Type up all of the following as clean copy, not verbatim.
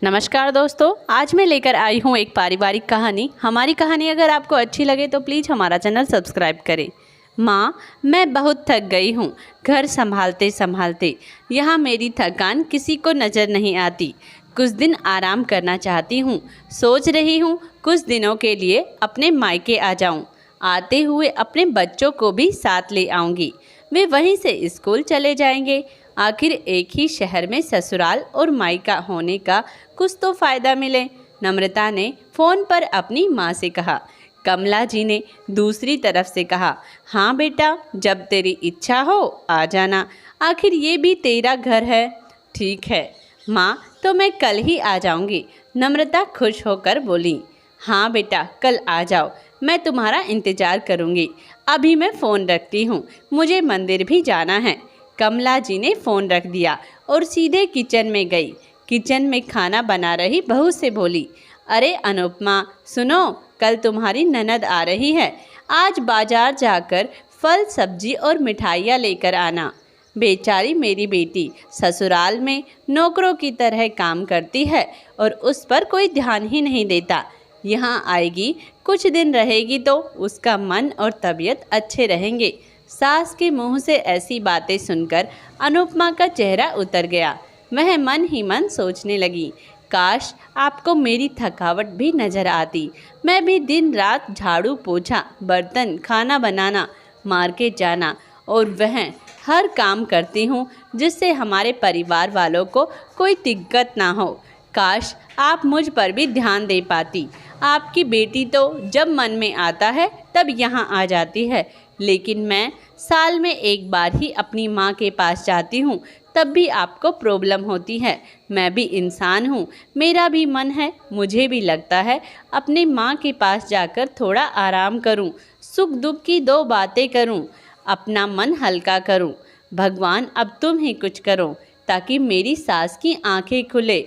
नमस्कार दोस्तों, आज मैं लेकर आई हूँ एक पारिवारिक कहानी। हमारी कहानी अगर आपको अच्छी लगे तो प्लीज़ हमारा चैनल सब्सक्राइब करें। माँ, मैं बहुत थक गई हूँ घर संभालते संभालते। यहाँ मेरी थकान किसी को नज़र नहीं आती। कुछ दिन आराम करना चाहती हूँ। सोच रही हूँ कुछ दिनों के लिए अपने मायके आ जाऊँ। आते हुए अपने बच्चों को भी साथ ले आऊँगी। वे वहीं से स्कूल चले जाएंगे। आखिर एक ही शहर में ससुराल और मायका होने का कुछ तो फ़ायदा मिले। नम्रता ने फ़ोन पर अपनी माँ से कहा। कमला जी ने दूसरी तरफ से कहा, हाँ बेटा, जब तेरी इच्छा हो आ जाना, आखिर ये भी तेरा घर है। ठीक है माँ, तो मैं कल ही आ जाऊँगी। नम्रता खुश होकर बोली। हाँ बेटा, कल आ जाओ, मैं तुम्हारा इंतज़ार करूँगी। अभी मैं फ़ोन रखती हूँ, मुझे मंदिर भी जाना है। कमला जी ने फ़ोन रख दिया और सीधे किचन में गई। किचन में खाना बना रही बहू से बोली, अरे अनुपमा, सुनो, कल तुम्हारी ननद आ रही है। आज बाजार जाकर फल सब्जी और मिठाइयाँ लेकर आना। बेचारी मेरी बेटी ससुराल में नौकरों की तरह काम करती है और उस पर कोई ध्यान ही नहीं देता। यहाँ आएगी, कुछ दिन रहेगी तो उसका मन और तबीयत अच्छे रहेंगे। सास के मुंह से ऐसी बातें सुनकर अनुपमा का चेहरा उतर गया। वह मन ही मन सोचने लगी, काश आपको मेरी थकावट भी नज़र आती। मैं भी दिन रात झाड़ू पोछा, बर्तन, खाना बनाना, मार्केट जाना और वह हर काम करती हूँ जिससे हमारे परिवार वालों को कोई दिक्कत ना हो। काश आप मुझ पर भी ध्यान दे पाती। आपकी बेटी तो जब मन में आता है तब यहाँ आ जाती है, लेकिन मैं साल में एक बार ही अपनी माँ के पास जाती हूँ, तब भी आपको प्रॉब्लम होती है। मैं भी इंसान हूँ, मेरा भी मन है। मुझे भी लगता है अपनी माँ के पास जाकर थोड़ा आराम करूँ, सुख दुख की दो बातें करूँ, अपना मन हल्का करूँ। भगवान, अब तुम ही कुछ करो ताकि मेरी सास की आंखें खुले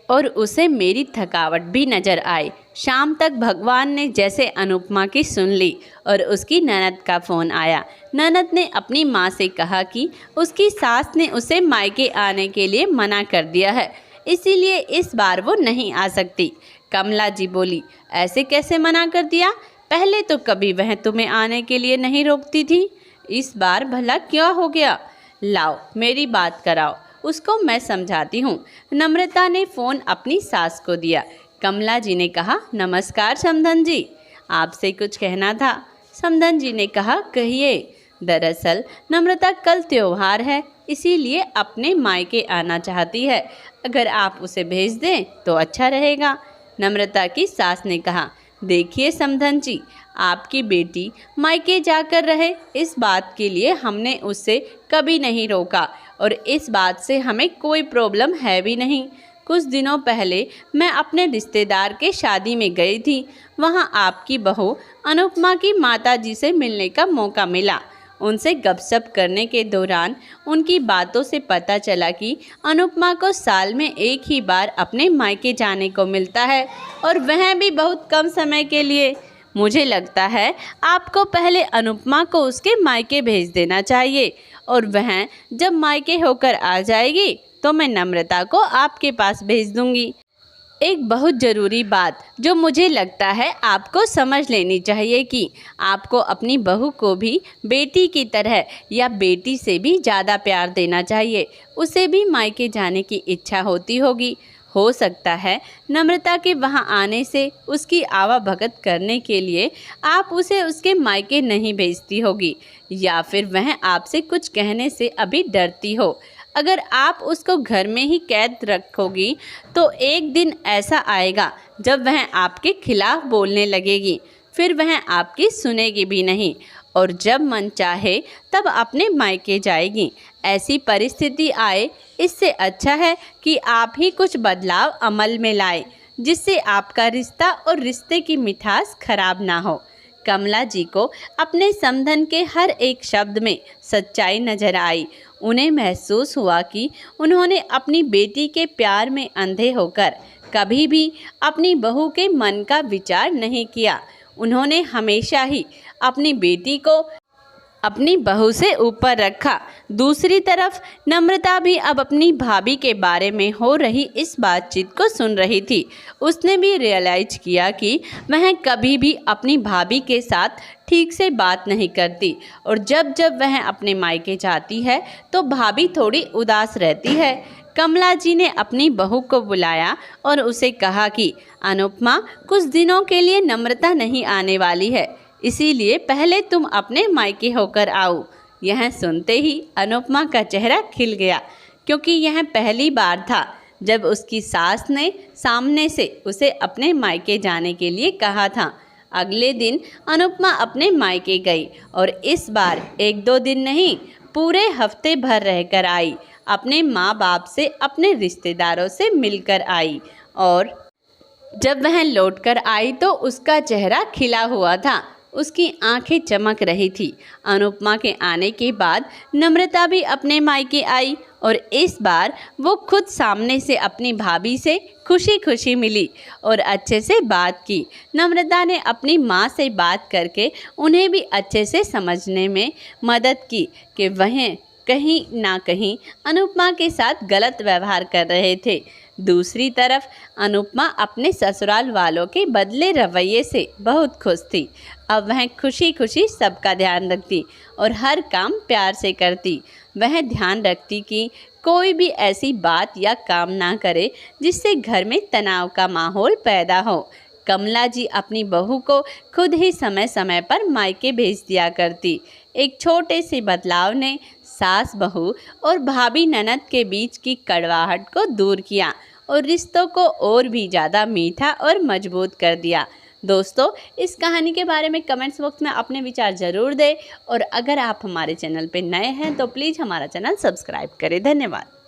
और उसे मेरी थकावट भी नज़र आए। शाम तक भगवान ने जैसे अनुपमा की सुन ली और उसकी ननद का फ़ोन आया। ननद ने अपनी माँ से कहा कि उसकी सास ने उसे मायके आने के लिए मना कर दिया है, इसीलिए इस बार वो नहीं आ सकती। कमला जी बोली, ऐसे कैसे मना कर दिया? पहले तो कभी वह तुम्हें आने के लिए नहीं रोकती थी, इस बार भला क्या हो गया? लाओ मेरी बात कराओ, उसको मैं समझाती हूँ। नम्रता ने फ़ोन अपनी सास को दिया। कमला जी ने कहा, नमस्कार समधन जी, आपसे कुछ कहना था। समधन जी ने कहा, कहिए। दरअसल नम्रता कल त्योहार है, इसीलिए अपने मायके आना चाहती है। अगर आप उसे भेज दें तो अच्छा रहेगा। नम्रता की सास ने कहा, देखिए समधन जी, आपकी बेटी मायके जाकर रहे, इस बात के लिए हमने उससे कभी नहीं रोका और इस बात से हमें कोई प्रॉब्लम है भी नहीं। कुछ दिनों पहले मैं अपने रिश्तेदार के शादी में गई थी। वहाँ आपकी बहू अनुपमा की माताजी से मिलने का मौका मिला। उनसे गपशप करने के दौरान उनकी बातों से पता चला कि अनुपमा को साल में एक ही बार अपने मायके जाने को मिलता है और वह भी बहुत कम समय के लिए। मुझे लगता है आपको पहले अनुपमा को उसके मायके भेज देना चाहिए और वह जब मायके होकर आ जाएगी तो मैं नम्रता को आपके पास भेज दूंगी। एक बहुत ज़रूरी बात जो मुझे लगता है आपको समझ लेनी चाहिए कि आपको अपनी बहू को भी बेटी की तरह या बेटी से भी ज़्यादा प्यार देना चाहिए। उसे भी मायके जाने की इच्छा होती होगी। हो सकता है नम्रता के वहाँ आने से उसकी आवाभगत करने के लिए आप उसे उसके मायके नहीं भेजती होगी, या फिर वह आपसे कुछ कहने से अभी डरती हो। अगर आप उसको घर में ही कैद रखोगी तो एक दिन ऐसा आएगा जब वह आपके खिलाफ बोलने लगेगी, फिर वह आपकी सुनेगी भी नहीं और जब मन चाहे तब अपने मायके जाएगी। ऐसी परिस्थिति आए, इससे अच्छा है कि आप ही कुछ बदलाव अमल में लाएं, जिससे आपका रिश्ता और रिश्ते की मिठास खराब ना हो। कमला जी को अपने समधन के हर एक शब्द में सच्चाई नजर आई। उन्हें महसूस हुआ कि उन्होंने अपनी बेटी के प्यार में अंधे होकर कभी भी अपनी बहू के मन का विचार नहीं किया। उन्होंने हमेशा ही अपनी बेटी को अपनी बहू से ऊपर रखा। दूसरी तरफ नम्रता भी अब अपनी भाभी के बारे में हो रही इस बातचीत को सुन रही थी। उसने भी रियलाइज किया कि वह कभी भी अपनी भाभी के साथ ठीक से बात नहीं करती और जब जब वह अपने मायके जाती है तो भाभी थोड़ी उदास रहती है। कमला जी ने अपनी बहू को बुलाया और उसे कहा कि अनुपमा, कुछ दिनों के लिए नम्रता नहीं आने वाली है, इसीलिए पहले तुम अपने मायके होकर आओ। यह सुनते ही अनुपमा का चेहरा खिल गया, क्योंकि यह पहली बार था जब उसकी सास ने सामने से उसे अपने मायके जाने के लिए कहा था। अगले दिन अनुपमा अपने मायके गई और इस बार 1-2 दिन नहीं, पूरे हफ्ते भर रहकर आई। अपने माँ बाप से, अपने रिश्तेदारों से मिलकर आई और जब वह लौटकर आई तो उसका चेहरा खिला हुआ था, उसकी आंखें चमक रही थी। अनुपमा के आने के बाद नम्रता भी अपने मायके आई और इस बार वो खुद सामने से अपनी भाभी से खुशी खुशी मिली और अच्छे से बात की। नम्रता ने अपनी माँ से बात करके उन्हें भी अच्छे से समझने में मदद की कि वह कहीं ना कहीं अनुपमा के साथ गलत व्यवहार कर रहे थे। दूसरी तरफ अनुपमा अपने ससुराल वालों के बदले रवैये से बहुत खुश थी। अब वह खुशी खुशी सबका ध्यान रखती और हर काम प्यार से करती। वह ध्यान रखती कि कोई भी ऐसी बात या काम ना करे जिससे घर में तनाव का माहौल पैदा हो। कमला जी अपनी बहू को खुद ही समय समय पर मायके भेज दिया करती। एक छोटे से बदलाव ने सास बहू और भाभी ननद के बीच की कड़वाहट को दूर किया और रिश्तों को और भी ज़्यादा मीठा और मजबूत कर दिया। दोस्तों, इस कहानी के बारे में कमेंट्स बॉक्स में अपने विचार ज़रूर दें और अगर आप हमारे चैनल पर नए हैं तो प्लीज़ हमारा चैनल सब्सक्राइब करें। धन्यवाद।